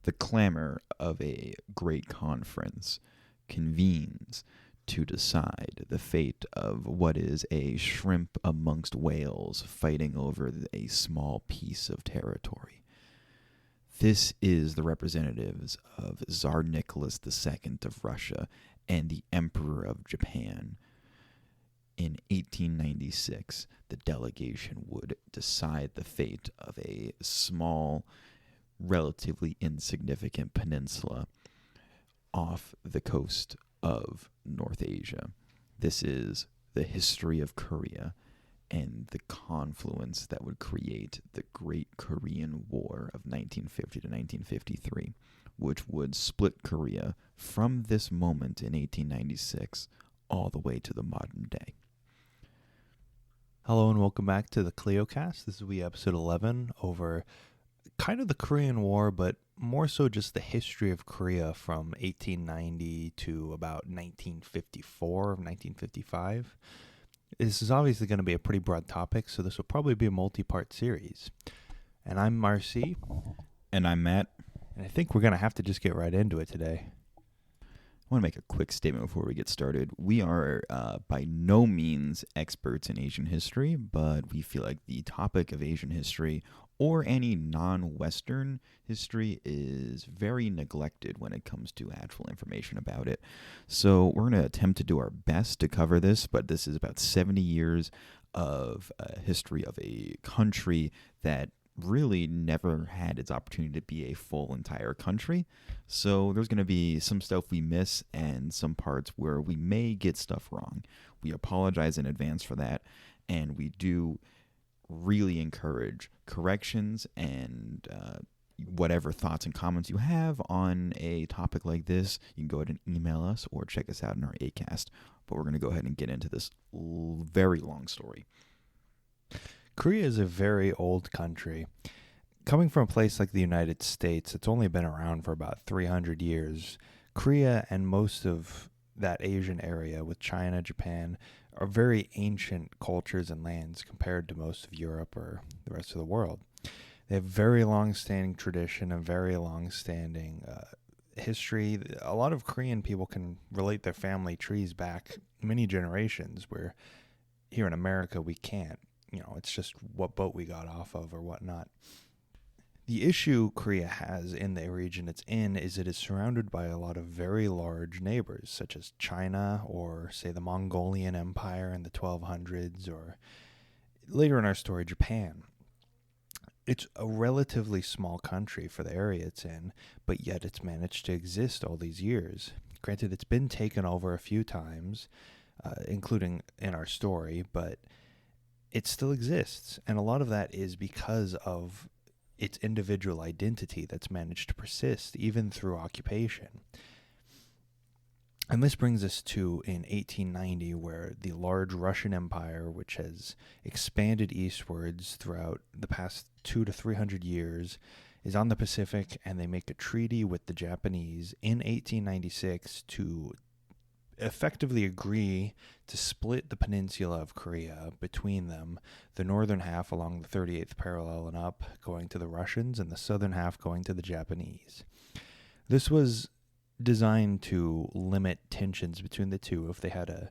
The clamor of a great conference convenes to decide the fate of what is a shrimp amongst whales fighting over a small piece of territory. This is the representatives of Tsar Nicholas II of Russia and the Emperor of Japan. In 1896, the delegation would decide the fate of a small, relatively insignificant peninsula off the coast of North Asia. This is the history of Korea and the confluence that would create the Great Korean War of 1950 to 1953, which would split Korea from this moment in 1896 all the way to the modern day. Hello and welcome back to the Kleiocast. This will be episode 11 over kind of the Korean War, but more so just the history of Korea from 1890 to about 1954, 1955. This is obviously going to be a pretty broad topic, so this will probably be a multi-part series. And I'm Marcy. And I'm Matt. And I think we're going to have to just get right into it today. I want to make a quick statement before we get started. We are by no means experts in Asian history, but we feel like the topic of Asian history or any non-Western history is very neglected when it comes to actual information about it. So we're going to attempt to do our best to cover this, but this is about 70 years of history of a country that really never had its opportunity to be a full entire country. So there's going to be some stuff we miss and some parts where we may get stuff wrong. We apologize in advance for that, and we do really encourage corrections and whatever thoughts and comments you have on a topic like this. You can go ahead and email us or check us out in our Acast. But we're going to go ahead and get into this very long story. Korea is a very old country. Coming from a place like the United States, it's only been around for about 300 years. Korea and most of that Asian area with China, Japan, are very ancient cultures and lands compared to most of Europe or the rest of the world. They have very long-standing tradition and very long-standing history. A lot of Korean people can relate their family trees back many generations, where here in America we can't. You know, it's just what boat we got off of or whatnot. The issue Korea has in the region it's in is it is surrounded by a lot of very large neighbors, such as China or, say, the Mongolian Empire in the 1200s, or later in our story, Japan. It's a relatively small country for the area it's in, but yet it's managed to exist all these years. Granted, it's been taken over a few times, including in our story, but it still exists. And a lot of that is because of its individual identity that's managed to persist even through occupation. And this brings us to in 1890, where the large Russian Empire, which has expanded eastwards throughout the past 200 to 300 years, is on the Pacific, and they make a treaty with the Japanese in 1896 to effectively agree to split the peninsula of Korea between them, the northern half along the 38th parallel and up going to the Russians, and the southern half going to the Japanese. This was designed to limit tensions between the two. If they had a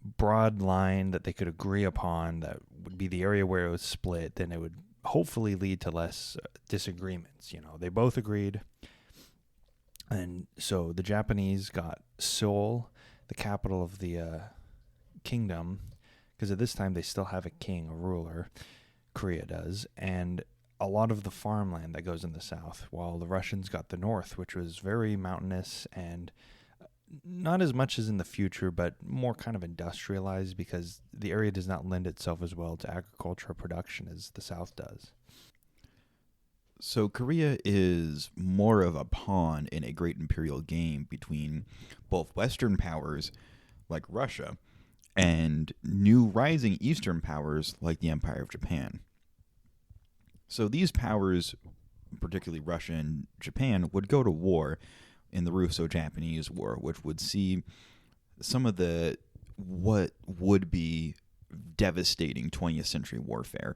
broad line that they could agree upon that would be the area where it was split, then it would hopefully lead to less disagreements. You know, they both agreed. And so the Japanese got Seoul, the capital of the kingdom, because at this time they still have a king, a ruler, Korea does, and a lot of the farmland that goes in the south, while the Russians got the north, which was very mountainous and not as much as in the future, but more kind of industrialized, because the area does not lend itself as well to agricultural production as the south does. So Korea is more of a pawn in a great imperial game between both Western powers like Russia and new rising Eastern powers like the Empire of Japan. So these powers, particularly Russia and Japan, would go to war in the Russo-Japanese War, which would see some of the what would be devastating 20th century warfare,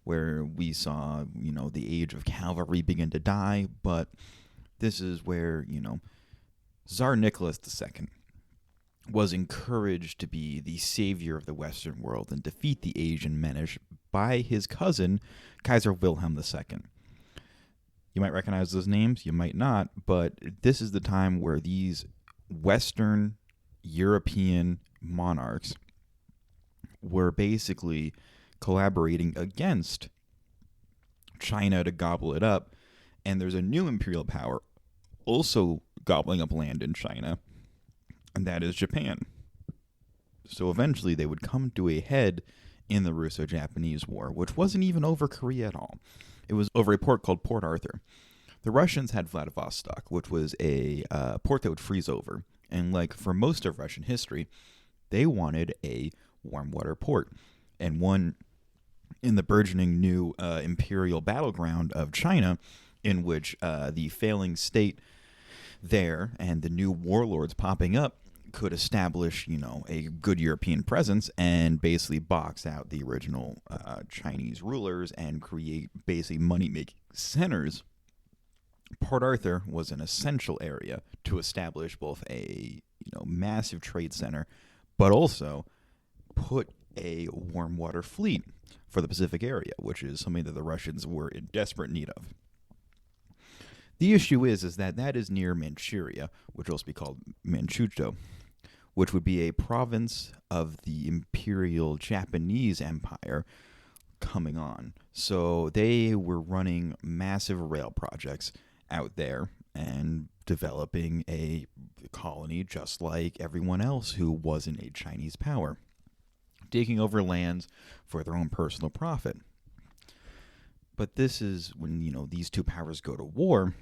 where we saw, the age of cavalry begin to die, but This is where, Tsar Nicholas II was encouraged to be the savior of the Western world and defeat the Asian menace by his cousin, Kaiser Wilhelm II. You might recognize those names, you might not, but this is the time where these Western European monarchs were basically collaborating against China to gobble it up, and there's a new imperial power also gobbling up land in China, and that is Japan. So eventually they would come to a head in the Russo-Japanese War, which wasn't even over Korea at all. It was over a port called Port Arthur. The Russians had Vladivostok, which was a port that would freeze over. And like for most of Russian history, they wanted a warm water port. And one in the burgeoning new imperial battleground of China, in which the failing state there and the new warlords popping up could establish, a good European presence and basically box out the original Chinese rulers and create basically money-making centers. Port Arthur was an essential area to establish both a massive trade center, but also put a warm water fleet for the Pacific area, which is something that the Russians were in desperate need of. The issue is that is near Manchuria, which will also be called Manchukuo, which would be a province of the Imperial Japanese Empire coming on. So they were running massive rail projects out there and developing a colony just like everyone else who wasn't a Chinese power, taking over lands for their own personal profit. But this is when, these two powers go to war.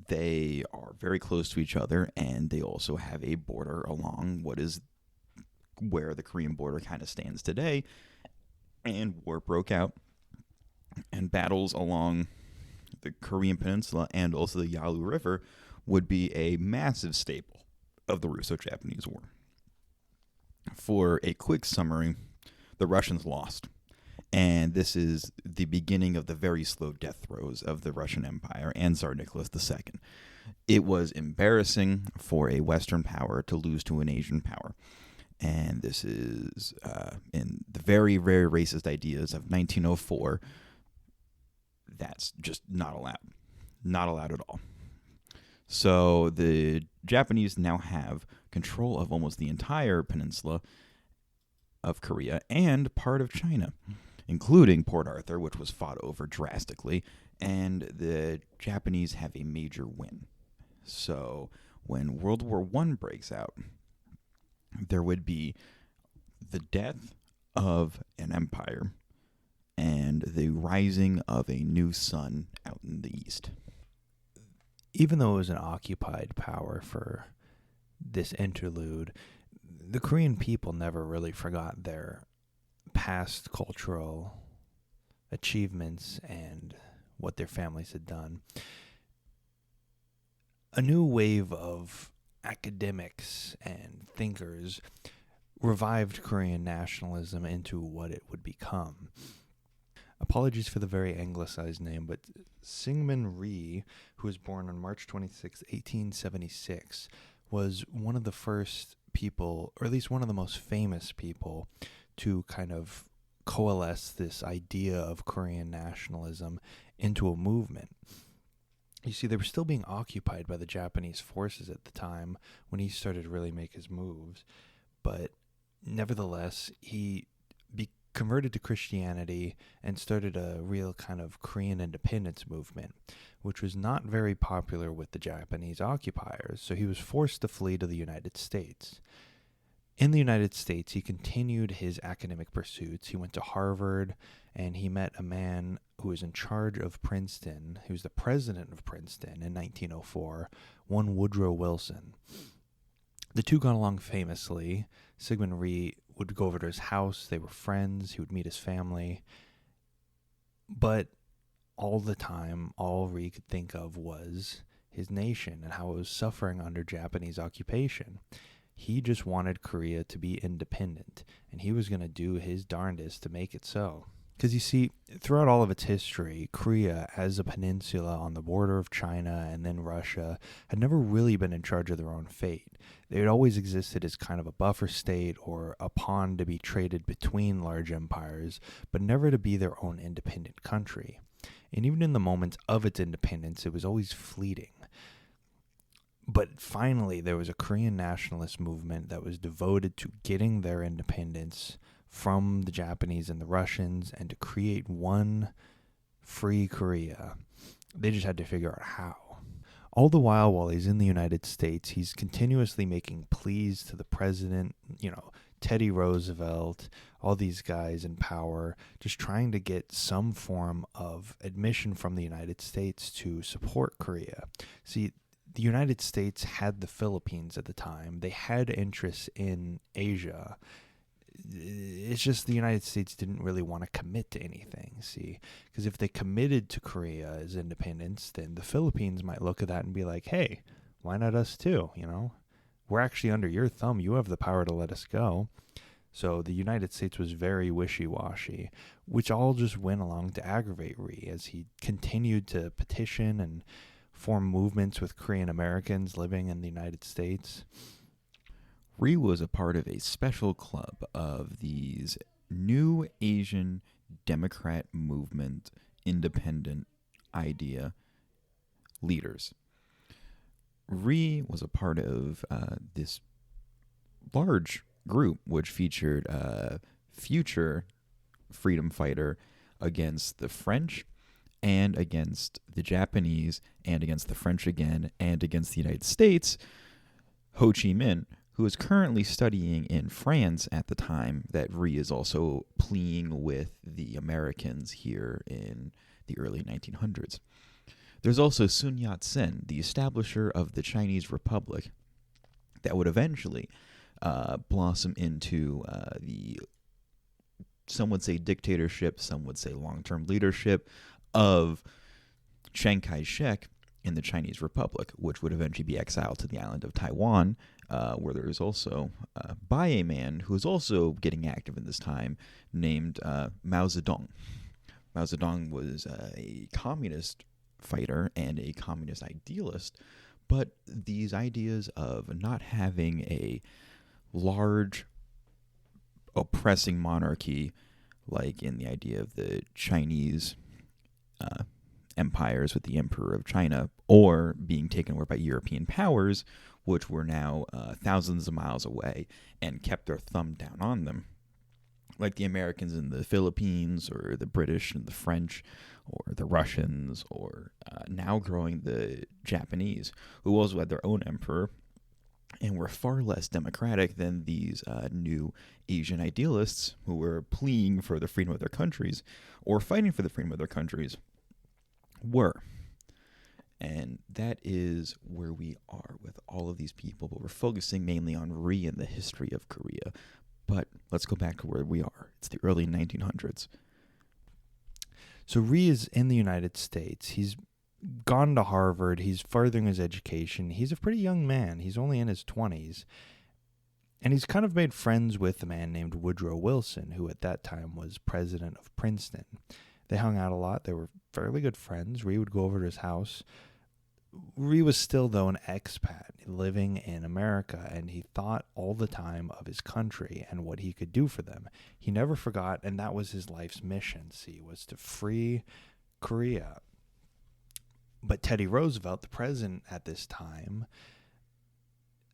They are very close to each other, and they also have a border along what is where the Korean border kind of stands today. And war broke out, and battles along the Korean Peninsula and also the Yalu River would be a massive staple of the Russo-Japanese War. For a quick summary, the Russians lost. And this is the beginning of the very slow death throes of the Russian Empire and Tsar Nicholas II. It was embarrassing for a Western power to lose to an Asian power. And this is in the very, very racist ideas of 1904. That's just not allowed. Not allowed at all. So the Japanese now have control of almost the entire peninsula of Korea and part of China, including Port Arthur, which was fought over drastically, and the Japanese have a major win. So when World War I breaks out, there would be the death of an empire and the rising of a new sun out in the east. Even though it was an occupied power for this interlude, the Korean people never really forgot their past cultural achievements and what their families had done. A new wave of academics and thinkers revived Korean nationalism into what it would become. Apologies for the very anglicized name, but Syngman Rhee, who was born on March 26, 1876, was one of the first people, or at least one of the most famous people, to kind of coalesce this idea of Korean nationalism into a movement. You see, they were still being occupied by the Japanese forces at the time when he started to really make his moves, but nevertheless, he converted to Christianity and started a real kind of Korean independence movement, which was not very popular with the Japanese occupiers, so he was forced to flee to the United States. In the United States, he continued his academic pursuits. He went to Harvard, and he met a man who was in charge of Princeton. He was the president of Princeton in 1904, one Woodrow Wilson. The two got along famously. Syngman Rhee would go over to his house. They were friends. He would meet his family. But all the time, all Rhee could think of was his nation and how it was suffering under Japanese occupation. He just wanted Korea to be independent, and he was going to do his darndest to make it so. Because you see, throughout all of its history, Korea, as a peninsula on the border of China and then Russia, had never really been in charge of their own fate. They had always existed as kind of a buffer state or a pawn to be traded between large empires, but never to be their own independent country. And even in the moments of its independence, it was always fleeting. But finally, there was a Korean nationalist movement that was devoted to getting their independence from the Japanese and the Russians and to create one free Korea. They just had to figure out how. All the while he's in the United States, he's continuously making pleas to the president, Teddy Roosevelt, all these guys in power, just trying to get some form of admission from the United States to support Korea. See, the United States had the Philippines at the time. They had interests in Asia. It's just the United States didn't really want to commit to anything, see? Because if they committed to Korea's independence, then the Philippines might look at that and be like, hey, why not us too, We're actually under your thumb. You have the power to let us go. So the United States was very wishy-washy, which all just went along to aggravate Rhee as he continued to petition and form movements with Korean Americans living in the United States. Rhee was a part of a special club of these new Asian Democrat movement, independent idea leaders. Rhee was a part of this large group which featured a future freedom fighter against the French and against the Japanese and against the French again and against the United States, Ho Chi Minh, who is currently studying in France at the time that Rhee is also pleading with the Americans here in the early 1900s. There's also Sun Yat-sen, the establisher of the Chinese Republic, that would eventually blossom into some would say dictatorship, some would say long-term leadership of Chiang Kai-shek in the Chinese Republic, which would eventually be exiled to the island of Taiwan, where there is also by a man who is also getting active in this time named Mao Zedong. Mao Zedong was a communist fighter and a communist idealist, but these ideas of not having a large oppressing monarchy like in the idea of the Chinese empires with the Emperor of China, or being taken over by European powers, which were now thousands of miles away and kept their thumb down on them, like the Americans in the Philippines, or the British and the French, or the Russians, or now growing the Japanese, who also had their own emperor and were far less democratic than these new Asian idealists who were pleading for the freedom of their countries or fighting for the freedom of their countries were. And that is where we are with all of these people, but we're focusing mainly on Rhee and the history of Korea. But let's go back to where we are. It's the early 1900s. So Rhee is in the United States. He's gone to Harvard. He's furthering his education. He's a pretty young man. He's only in his 20s. And he's kind of made friends with a man named Woodrow Wilson, who at that time was president of Princeton. They hung out a lot. They were fairly good friends. Rhee would go over to his house. Rhee was still, though, an expat living in America, and he thought all the time of his country and what he could do for them. He never forgot, and that was his life's mission, was to free Korea. But Teddy Roosevelt, the president at this time,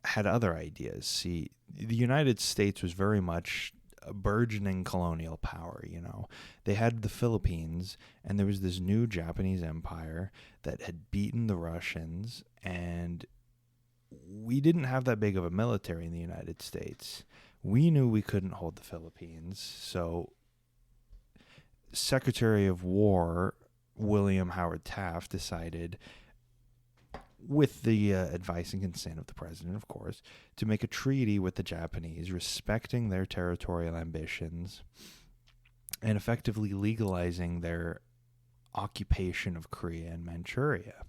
had other ideas. See, the United States was very much a burgeoning colonial power, They had the Philippines, and there was this new Japanese empire that had beaten the Russians, and we didn't have that big of a military in the United States. We knew we couldn't hold the Philippines, so Secretary of War William Howard Taft decided, with the advice and consent of the president, of course, to make a treaty with the Japanese, respecting their territorial ambitions and effectively legalizing their occupation of Korea and Manchuria,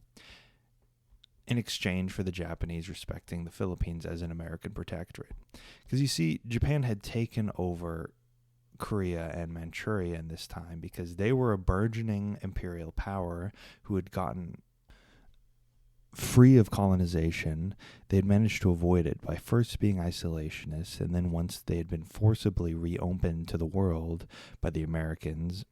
in exchange for the Japanese respecting the Philippines as an American protectorate. Because you see, Japan had taken over Korea and Manchuria in this time, because they were a burgeoning imperial power who had gotten free of colonization. They had managed to avoid it by first being isolationists, and then once they had been forcibly reopened to the world by the Americans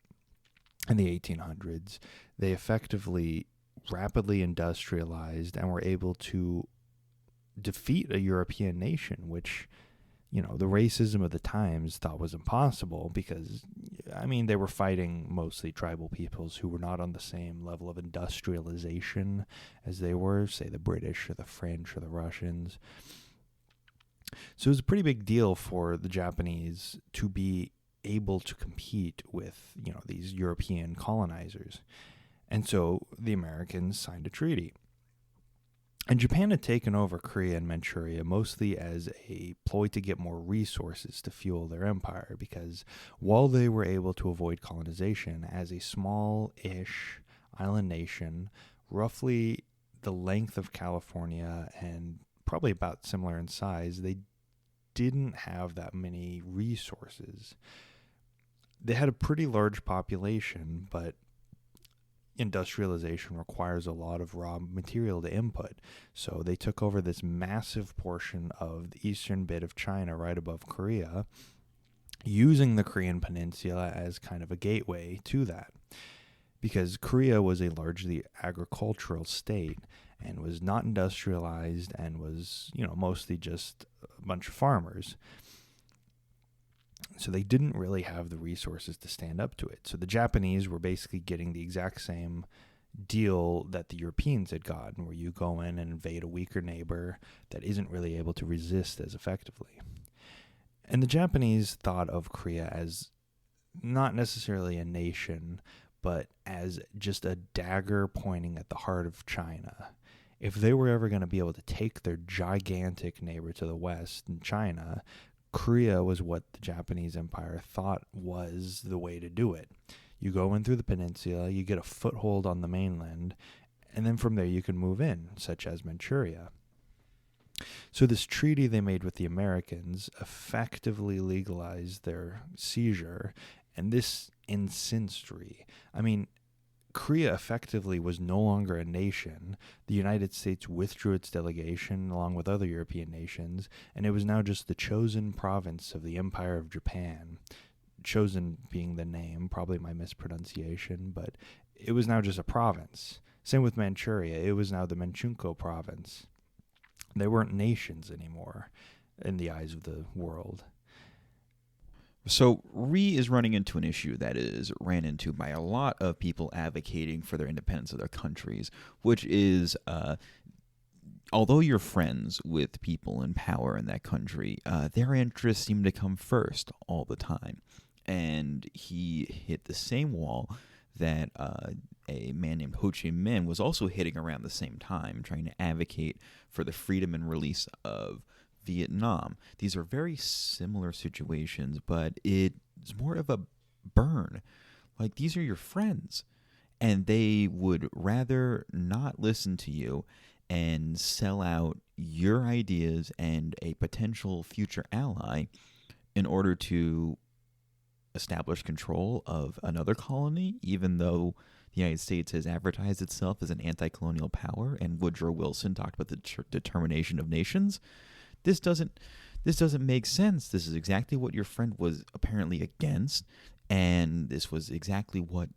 in the 1800s, they effectively rapidly industrialized and were able to defeat a European nation, which, the racism of the times thought was impossible because, they were fighting mostly tribal peoples who were not on the same level of industrialization as they were, say, the British or the French or the Russians. So it was a pretty big deal for the Japanese to be able to compete with, these European colonizers. And so the Americans signed a treaty. And Japan had taken over Korea and Manchuria mostly as a ploy to get more resources to fuel their empire, because while they were able to avoid colonization as a small-ish island nation, roughly the length of California and probably about similar in size, they didn't have that many resources. They had a pretty large population, but industrialization requires a lot of raw material to input. So they took over this massive portion of the eastern bit of China right above Korea, using the Korean peninsula as kind of a gateway to that. Because Korea was a largely agricultural state and was not industrialized and was, mostly just a bunch of farmers. So they didn't really have the resources to stand up to it. So the Japanese were basically getting the exact same deal that the Europeans had gotten, where you go in and invade a weaker neighbor that isn't really able to resist as effectively. And the Japanese thought of Korea as not necessarily a nation, but as just a dagger pointing at the heart of China. If they were ever going to be able to take their gigantic neighbor to the west in China, Korea was what the Japanese Empire thought was the way to do it. You go in through the peninsula, you get a foothold on the mainland, and then from there you can move in, such as Manchuria. So this treaty they made with the Americans effectively legalized their seizure, and this incensed Rhee. Korea effectively was no longer a nation. The United States withdrew its delegation along with other European nations, and it was now just the chosen province of the Empire of Japan. Chosen being the name, probably my mispronunciation, but it was now just a province. Same with Manchuria. It was now the Manchukuo province. They weren't nations anymore in the eyes of the world. So Rhee is running into an issue that is ran into by a lot of people advocating for their independence of their countries, which is, although you're friends with people in power in that country, their interests seem to come first all the time. And he hit the same wall that a man named Ho Chi Minh was also hitting around the same time, trying to advocate for the freedom and release of Vietnam. These are very similar situations, but it's more of a burn. Like, these are your friends, and they would rather not listen to you and sell out your ideas and a potential future ally in order to establish control of another colony, even though the United States has advertised itself as an anti-colonial power, and Woodrow Wilson talked about the determination of nations. This doesn't make sense. This is exactly what your friend was apparently against, and this was exactly what,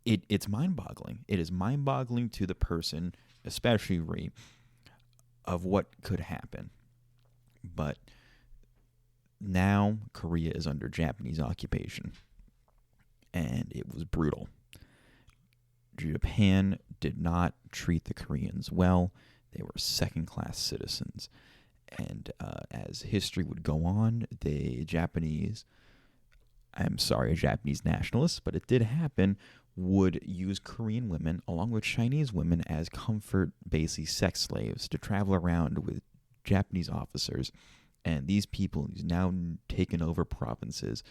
it's mind-boggling. It is mind-boggling to the person, especially Rhee, of what could happen. But now Korea is under Japanese occupation, and it was brutal. Japan did not treat the Koreans well. They were second-class citizens. And as history would go on, Japanese nationalists, but it did happen, would use Korean women along with Chinese women as comfort, basically sex slaves, to travel around with Japanese officers. And these people who's now taken over provinces,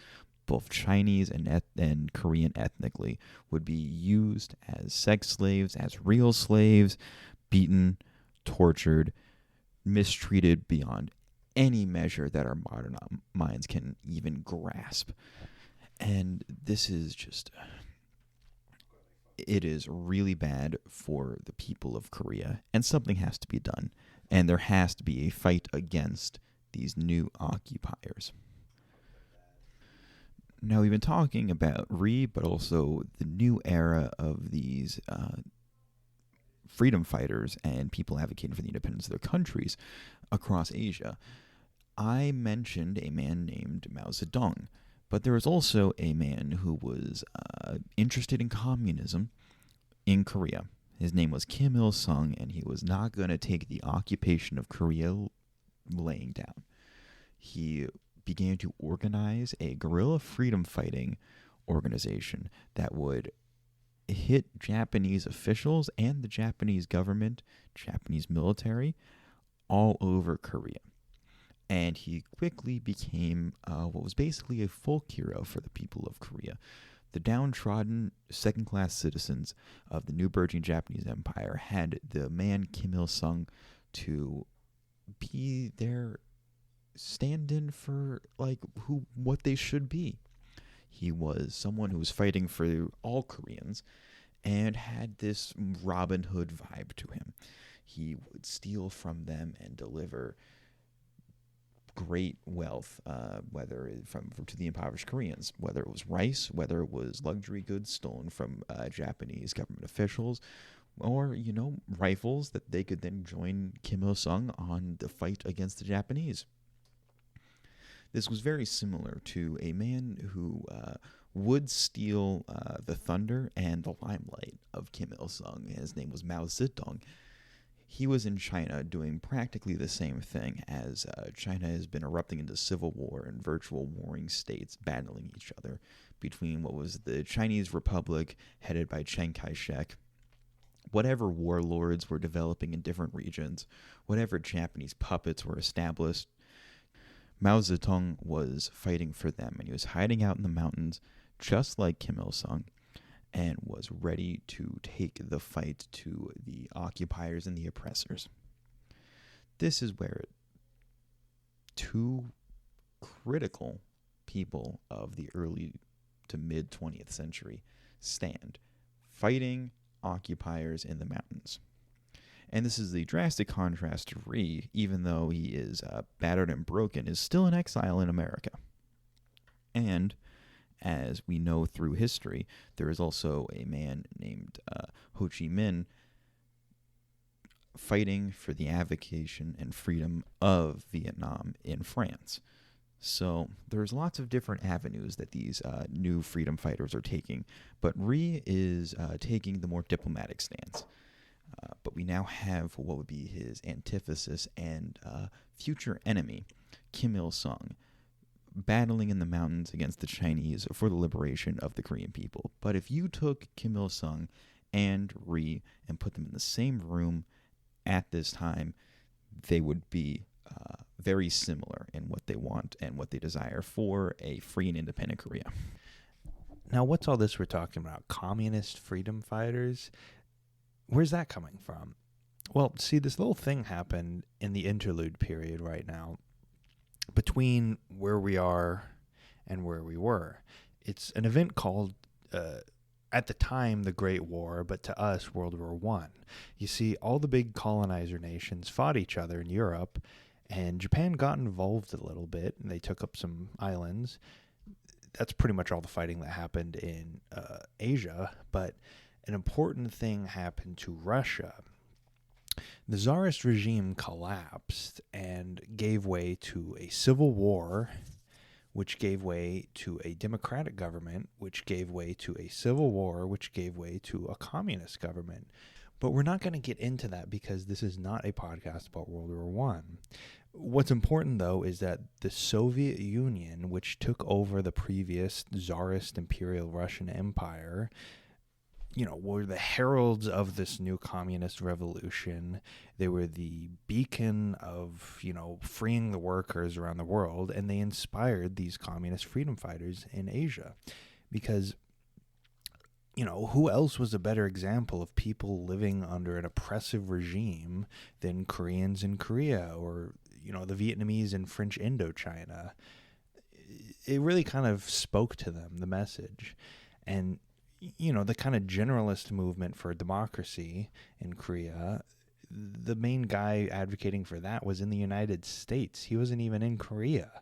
both Chinese and Korean ethnically, would be used as sex slaves, as real slaves, beaten, tortured, mistreated beyond any measure that our modern minds can even grasp. And this is just, it is really bad for the people of Korea, and something has to be done. And there has to be a fight against these new occupiers. Now, we've been talking about but also the new era of these freedom fighters and people advocating for the independence of their countries across Asia. I mentioned a man named Mao Zedong, but there was also a man who was interested in communism in Korea. His name was Kim Il-sung, and he was not going to take the occupation of Korea laying down. He began to organize a guerrilla freedom fighting organization that would hit Japanese officials and the Japanese government, Japanese military, all over Korea. And he quickly became what was basically a folk hero for the people of Korea. The downtrodden second-class citizens of the new burgeoning Japanese Empire had the man Kim Il-sung to be their stand-in for what they should be. He was someone who was fighting for all Koreans and had this Robin Hood vibe to him. He would steal from them and deliver great wealth, whether to the impoverished Koreans, whether it was rice, whether it was luxury goods stolen from Japanese government officials, or rifles that they could then join Kim Il-sung on the fight against the Japanese. This was very similar to a man who would steal the thunder and the limelight of Kim Il-sung. His name was Mao Zedong. He was in China doing practically the same thing as China has been erupting into civil war and virtual warring states battling each other between what was the Chinese Republic headed by Chiang Kai-shek, whatever warlords were developing in different regions, whatever Japanese puppets were established. Mao Zedong was fighting for them, and he was hiding out in the mountains just like Kim Il-sung, and was ready to take the fight to the occupiers and the oppressors. This is where two critical people of the early to mid 20th century stand, fighting occupiers in the mountains. And this is the drastic contrast to Rhee, even though he is battered and broken, is still in exile in America. And as we know through history, there is also a man named Ho Chi Minh fighting for the avocation and freedom of Vietnam in France. So there's lots of different avenues that these new freedom fighters are taking, but Rhee is taking the more diplomatic stance. But we now have what would be his antithesis and future enemy, Kim Il-sung, battling in the mountains against the Chinese for the liberation of the Korean people. But if you took Kim Il-sung and Rhee and put them in the same room at this time, they would be very similar in what they want and what they desire for a free and independent Korea. Now, what's all this we're talking about? Communist freedom fighters? Where's that coming from? Well, see, this little thing happened in the interlude period right now between where we are and where we were. It's an event called, at the time, the Great War, but to us, World War I. You see, all the big colonizer nations fought each other in Europe, and Japan got involved a little bit, and they took up some islands. That's pretty much all the fighting that happened in Asia, but an important thing happened to Russia. The Tsarist regime collapsed and gave way to a civil war, which gave way to a democratic government, which gave way to a civil war, which gave way to a communist government. But we're not going to get into that because this is not a podcast about World War I. What's important, though, is that the Soviet Union, which took over the previous Tsarist Imperial Russian Empire, were the heralds of this new communist revolution. They were the beacon of, freeing the workers around the world, and they inspired these communist freedom fighters in Asia. Because, who else was a better example of people living under an oppressive regime than Koreans in Korea or, the Vietnamese in French Indochina. It really kind of spoke to them, the message. And, the kind of generalist movement for democracy in Korea, the main guy advocating for that was in the United States. He wasn't even in Korea.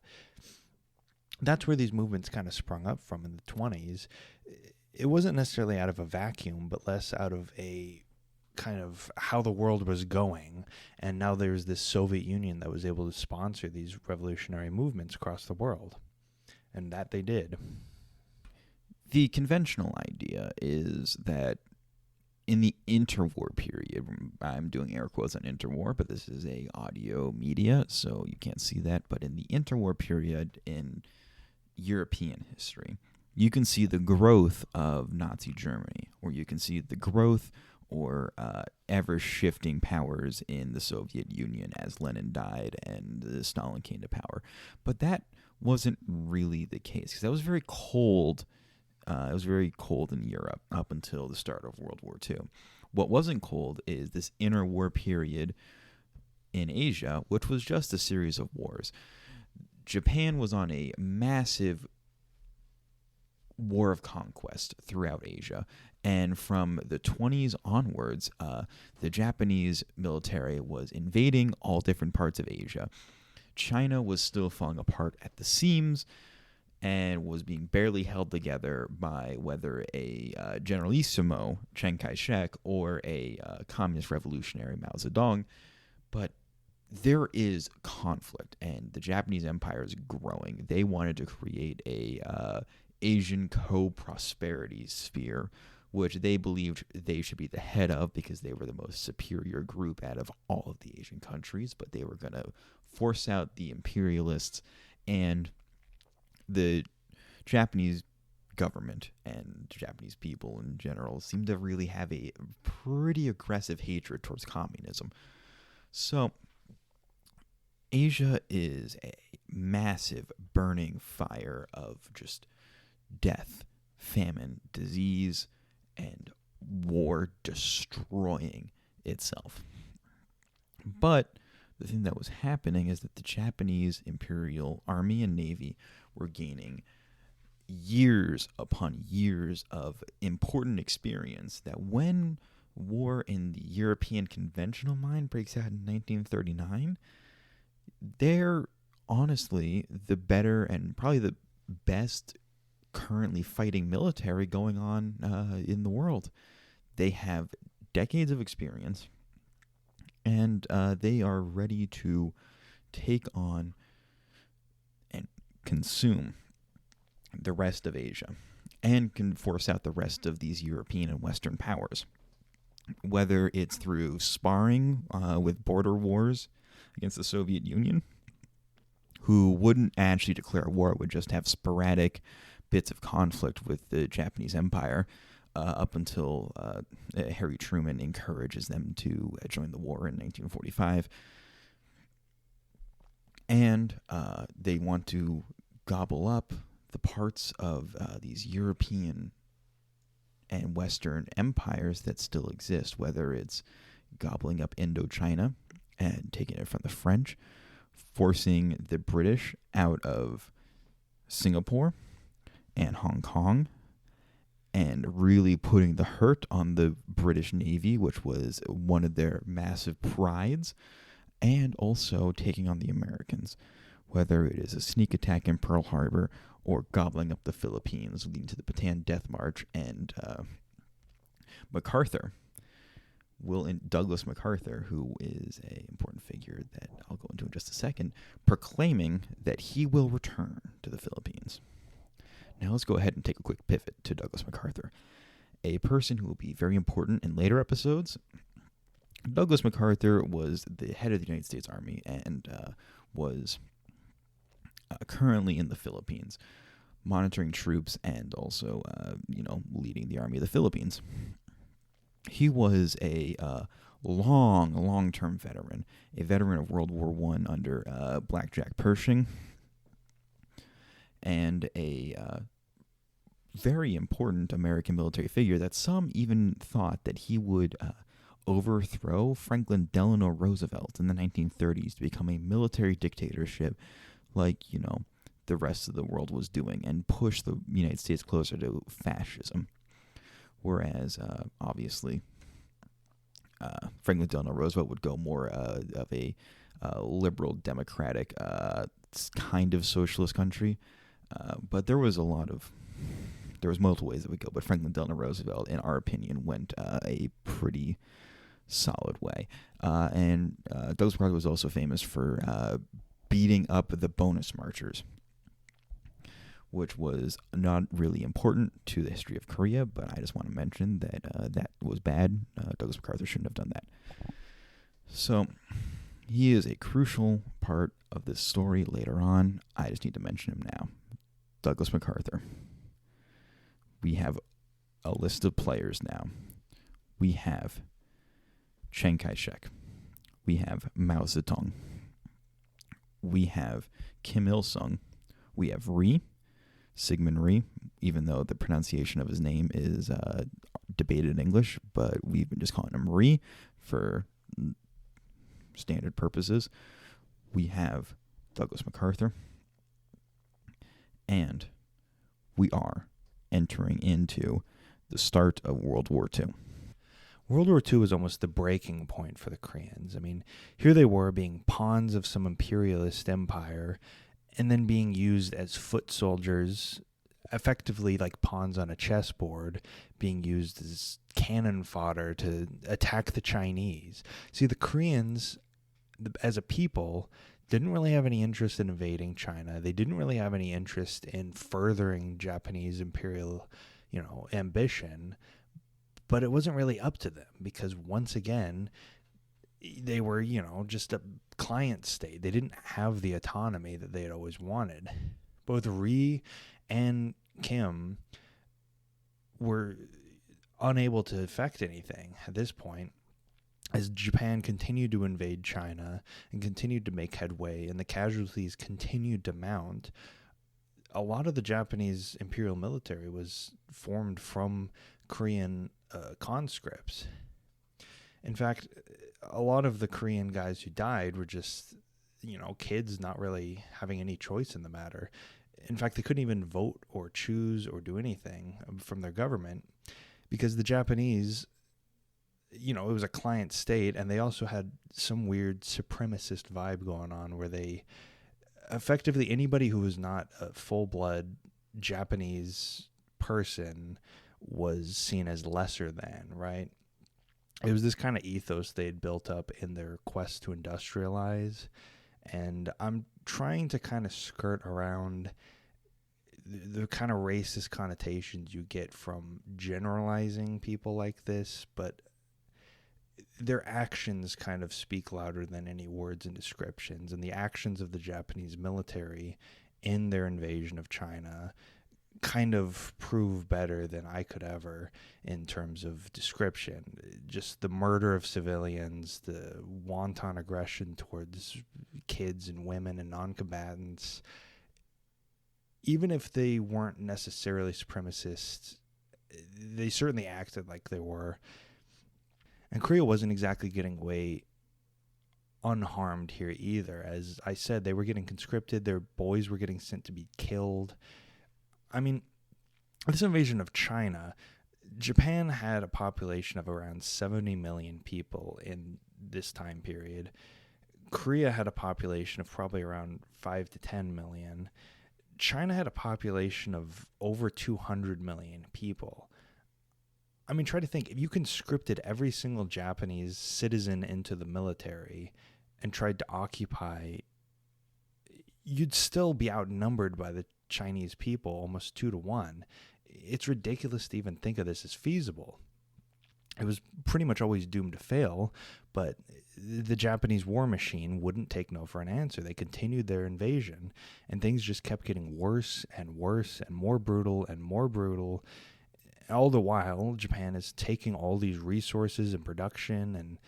That's where these movements kind of sprung up from in the 20s. It wasn't necessarily out of a vacuum, but less out of a kind of how the world was going. And now there's this Soviet Union that was able to sponsor these revolutionary movements across the world. And that they did. The conventional idea is that in the interwar period, I'm doing air quotes on interwar, but this is a audio media, so you can't see that. But in the interwar period in European history, you can see the growth of Nazi Germany, or you can see the growth or ever-shifting powers in the Soviet Union as Lenin died and Stalin came to power. But that wasn't really the case, because that was very cold. It was very cold in Europe up until the start of World War II. What wasn't cold is this interwar period in Asia, which was just a series of wars. Japan was on a massive war of conquest throughout Asia. And from the 20s onwards, the Japanese military was invading all different parts of Asia. China was still falling apart at the seams and was being barely held together by whether a generalissimo, Chiang Kai-shek, or a communist revolutionary, Mao Zedong. But there is conflict, and the Japanese empire is growing. They wanted to create a Asian co-prosperity sphere, which they believed they should be the head of because they were the most superior group out of all of the Asian countries, but they were going to force out the imperialists, and the Japanese government and Japanese people in general seem to really have a pretty aggressive hatred towards communism. So Asia is a massive burning fire of just death, famine, disease, and war destroying itself. But the thing that was happening is that the Japanese Imperial Army and Navy were gaining years upon years of important experience that when war in the European conventional mind breaks out in 1939, they're honestly the better and probably the best currently fighting military going on in the world. They have decades of experience, and they are ready to take on and consume the rest of Asia and can force out the rest of these European and Western powers, whether it's through sparring with border wars against the Soviet Union, who wouldn't actually declare war, would just have sporadic bits of conflict with the Japanese Empire up until Harry Truman encourages them to join the war in 1945. And they want to gobble up the parts of these European and Western empires that still exist, whether it's gobbling up Indochina and taking it from the French, forcing the British out of Singapore and Hong Kong, and really putting the hurt on the British Navy, which was one of their massive prides, and also taking on the Americans, whether it is a sneak attack in Pearl Harbor or gobbling up the Philippines, leading to the Bataan Death March, and Douglas MacArthur, who is an important figure that I'll go into in just a second, proclaiming that he will return to the Philippines. Now let's go ahead and take a quick pivot to Douglas MacArthur, a person who will be very important in later episodes. Douglas MacArthur was the head of the United States Army and was currently in the Philippines, monitoring troops and also, leading the Army of the Philippines. He was a long-term veteran, a veteran of World War I under Blackjack Pershing, and a very important American military figure that some even thought that he would overthrow Franklin Delano Roosevelt in the 1930s to become a military dictatorship like, the rest of the world was doing, and push the United States closer to fascism. Whereas, obviously, Franklin Delano Roosevelt would go more of a liberal, democratic, kind of socialist country. But there was multiple ways it would go. But Franklin Delano Roosevelt, in our opinion, went a pretty solid way. And Douglas MacArthur was also famous for beating up the bonus marchers, which was not really important to the history of Korea, but I just want to mention that that was bad. Douglas MacArthur shouldn't have done that. So he is a crucial part of this story later on. I just need to mention him now. Douglas MacArthur. We have a list of players now. We have Chiang Kai-shek. We have Mao Zedong. We have Kim Il-sung. We have Rhee, Sigmund Rhee, even though the pronunciation of his name is debated in English, but we've been just calling him Rhee for standard purposes. We have Douglas MacArthur. And we are entering into the start of World War II. World War II was almost the breaking point for the Koreans. I mean, here they were being pawns of some imperialist empire and then being used as foot soldiers, effectively like pawns on a chessboard, being used as cannon fodder to attack the Chinese. See, the Koreans, as a people, didn't really have any interest in invading China. They didn't really have any interest in furthering Japanese imperial, ambition. But it wasn't really up to them because, once again, they were, just a client state. They didn't have the autonomy that they had always wanted. Both Rhee and Kim were unable to affect anything at this point, as Japan continued to invade China and continued to make headway and the casualties continued to mount. A lot of the Japanese imperial military was formed from Korean conscripts. In fact, a lot of the Korean guys who died were just, kids not really having any choice in the matter. In fact, they couldn't even vote or choose or do anything from their government because the Japanese, it was a client state, and they also had some weird supremacist vibe going on where they effectively, anybody who was not a full-blood Japanese person was seen as lesser than, right? It was this kind of ethos they had built up in their quest to industrialize, and I'm trying to kind of skirt around the kind of racist connotations you get from generalizing people like this, but their actions kind of speak louder than any words and descriptions, and the actions of the Japanese military in their invasion of China kind of prove better than I could ever in terms of description. Just the murder of civilians, the wanton aggression towards kids and women and non-combatants. Even if they weren't necessarily supremacists, they certainly acted like they were. And Korea wasn't exactly getting away unharmed here either. As I said, they were getting conscripted. Their boys were getting sent to be killed. I mean, this invasion of China, Japan had a population of around 70 million people in this time period. Korea had a population of probably around 5 to 10 million. China had a population of over 200 million people. I mean, try to think, if you conscripted every single Japanese citizen into the military and tried to occupy, you'd still be outnumbered by the Chinese people almost 2-1. It's ridiculous to even think of this as feasible. It was pretty much always doomed to fail, but the Japanese war machine wouldn't take no for an answer. They continued their invasion, and things just kept getting worse and worse and more brutal and more brutal. All the while, Japan is taking all these resources and production and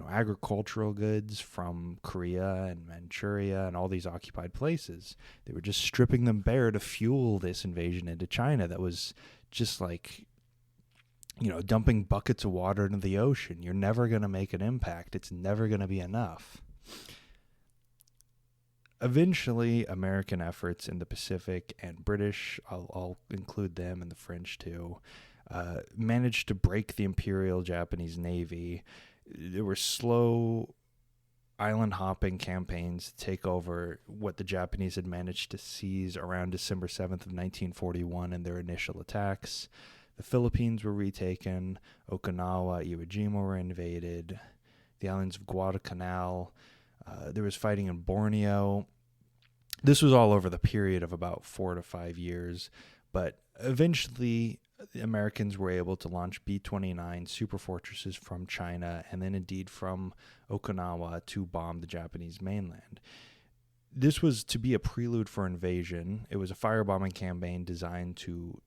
agricultural goods from Korea and Manchuria and all these occupied places. They were just stripping them bare to fuel this invasion into China that was just like, dumping buckets of water into the ocean. You're never going to make an impact. It's never going to be enough. Eventually, American efforts in the Pacific and British, I'll include them and the French too, managed to break the Imperial Japanese Navy. There were slow island hopping campaigns to take over what the Japanese had managed to seize around December 7th of 1941 in their initial attacks. The Philippines were retaken, Okinawa, Iwo Jima were invaded, the islands of Guadalcanal. There was fighting in Borneo. This was all over the period of about 4 to 5 years, but eventually the Americans were able to launch B-29 superfortresses from China and then indeed from Okinawa to bomb the Japanese mainland. This was to be a prelude for invasion. It was a firebombing campaign designed to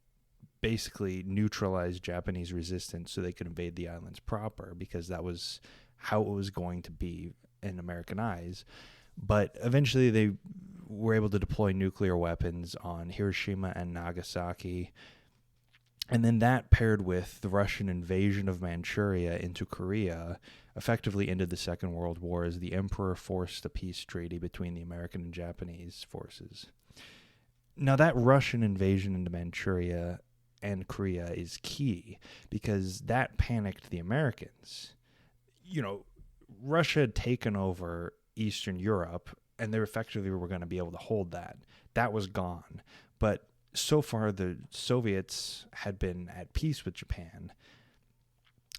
basically neutralize Japanese resistance so they could invade the islands proper, because that was how it was going to be in American eyes. But eventually they were able to deploy nuclear weapons on Hiroshima and Nagasaki. And then that, paired with the Russian invasion of Manchuria into Korea, effectively ended the Second World War as the emperor forced a peace treaty between the American and Japanese forces. Now, that Russian invasion into Manchuria and Korea is key, because that panicked the Americans. Russia had taken over Eastern Europe, and they effectively were going to be able to hold that. That was gone. But so far, the Soviets had been at peace with Japan.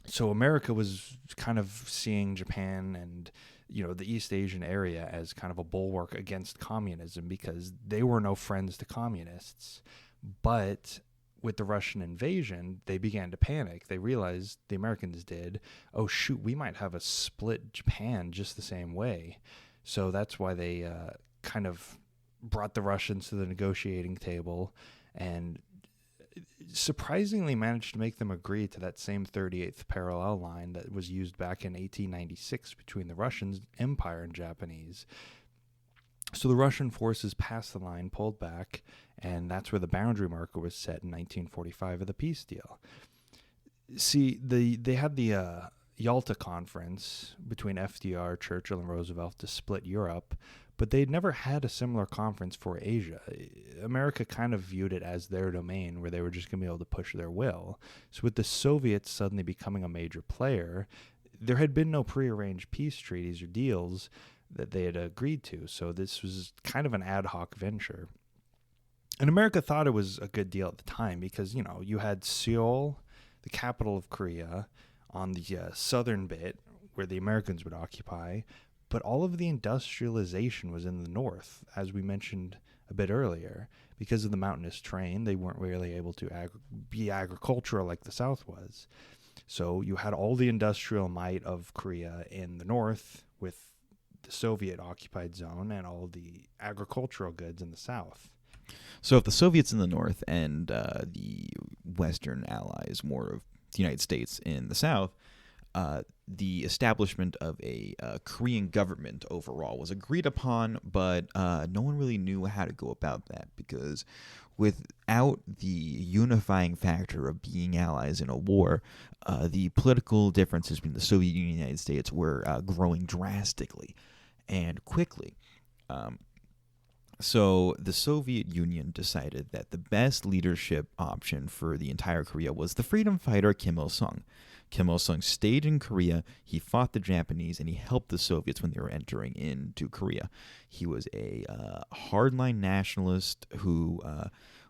So America was kind of seeing Japan and, the East Asian area as kind of a bulwark against communism, because they were no friends to communists. But with the Russian invasion, they began to panic. They realized, the Americans did, oh shoot, we might have a split Japan just the same way. So that's why they kind of brought the Russians to the negotiating table and surprisingly managed to make them agree to that same 38th parallel line that was used back in 1896 between the Russian Empire and Japanese. So the Russian forces passed the line, pulled back, and that's where the boundary marker was set in 1945 of the peace deal. See, they had the Yalta Conference between FDR, Churchill, and Roosevelt to split Europe, but they'd never had a similar conference for Asia. America kind of viewed it as their domain, where they were just going to be able to push their will. So with the Soviets suddenly becoming a major player, there had been no prearranged peace treaties or deals that they had agreed to. So this was kind of an ad hoc venture. And America thought it was a good deal at the time because, you had Seoul, the capital of Korea, on the southern bit where the Americans would occupy, but all of the industrialization was in the north, as we mentioned a bit earlier. Because of the mountainous terrain, they weren't really able to be agricultural like the South was. So you had all the industrial might of Korea in the north with the Soviet-occupied zone and all the agricultural goods in the south. So if the Soviets in the north and the Western allies, more of the United States in the south, the establishment of a Korean government overall was agreed upon, but no one really knew how to go about that, because without the unifying factor of being allies in a war, the political differences between the Soviet Union and the United States were growing drastically and quickly. So the Soviet Union decided that the best leadership option for the entire Korea was the freedom fighter Kim Il-sung. Kim Il-sung stayed in Korea, he fought the Japanese, and he helped the Soviets when they were entering into Korea. He was a hardline nationalist who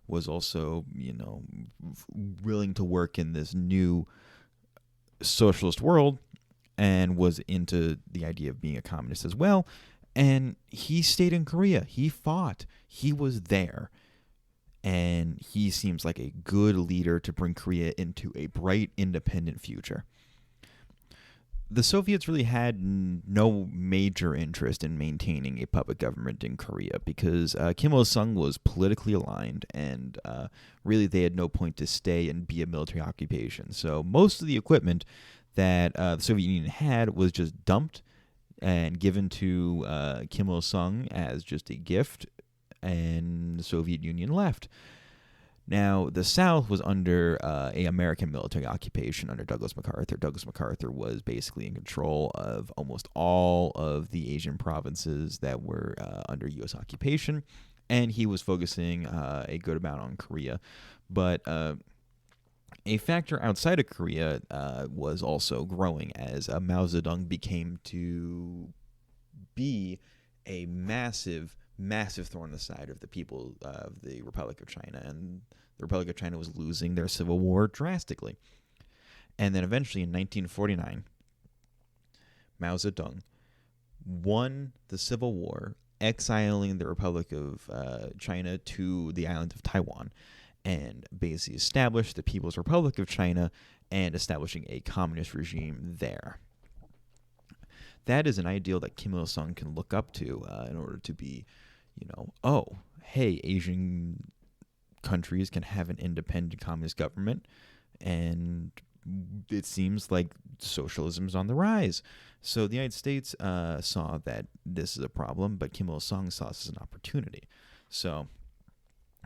was also, willing to work in this new socialist world and was into the idea of being a communist as well. And he stayed in Korea. He fought. He was there. And he seems like a good leader to bring Korea into a bright, independent future. The Soviets really had no major interest in maintaining a puppet government in Korea because Kim Il-sung was politically aligned, and really they had no point to stay and be a military occupation. So most of the equipment that the Soviet Union had was just dumped and given to Kim Il-sung as just a gift, and the Soviet Union left. Now, the South was under a American military occupation under Douglas MacArthur. Douglas MacArthur was basically in control of almost all of the Asian provinces that were under U.S. occupation, and he was focusing a good amount on Korea. But a factor outside of Korea was also growing as Mao Zedong became to be a massive thorn in the side of the people of the Republic of China, and the Republic of China was losing their civil war drastically. And then eventually in 1949, Mao Zedong won the civil war, exiling the Republic of China to the island of Taiwan, and basically established the People's Republic of China and establishing a communist regime there. That is an ideal that Kim Il-sung can look up to in order to be, oh, hey, Asian countries can have an independent communist government, and it seems like socialism is on the rise. So the United States saw that this is a problem, but Kim Il-sung saw this as an opportunity. So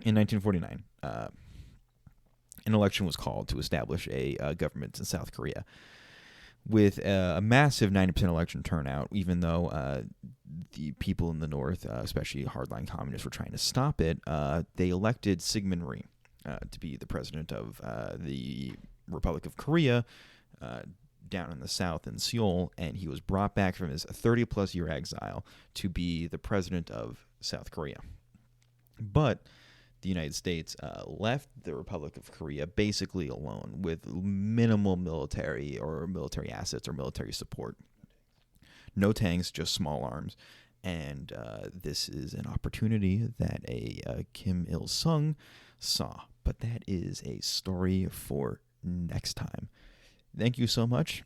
in 1949, an election was called to establish a government in South Korea. With a massive 90% election turnout, even though the people in the North, especially hardline communists, were trying to stop it, they elected Syngman Rhee to be the president of the Republic of Korea down in the South in Seoul, and he was brought back from his 30-plus year exile to be the president of South Korea. But the United States left the Republic of Korea basically alone with minimal military assets or military support. No tanks, just small arms. And this is an opportunity that a Kim Il-sung saw. But that is a story for next time. Thank you so much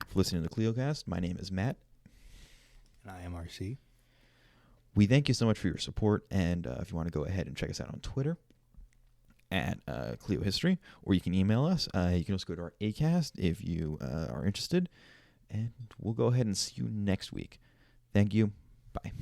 for listening to the Kleiocast. My name is Matt. And I am RC. We thank you so much for your support, and if you want to go ahead and check us out on Twitter at Clio History, or you can email us. You can also go to our Acast if you are interested, and we'll go ahead and see you next week. Thank you. Bye.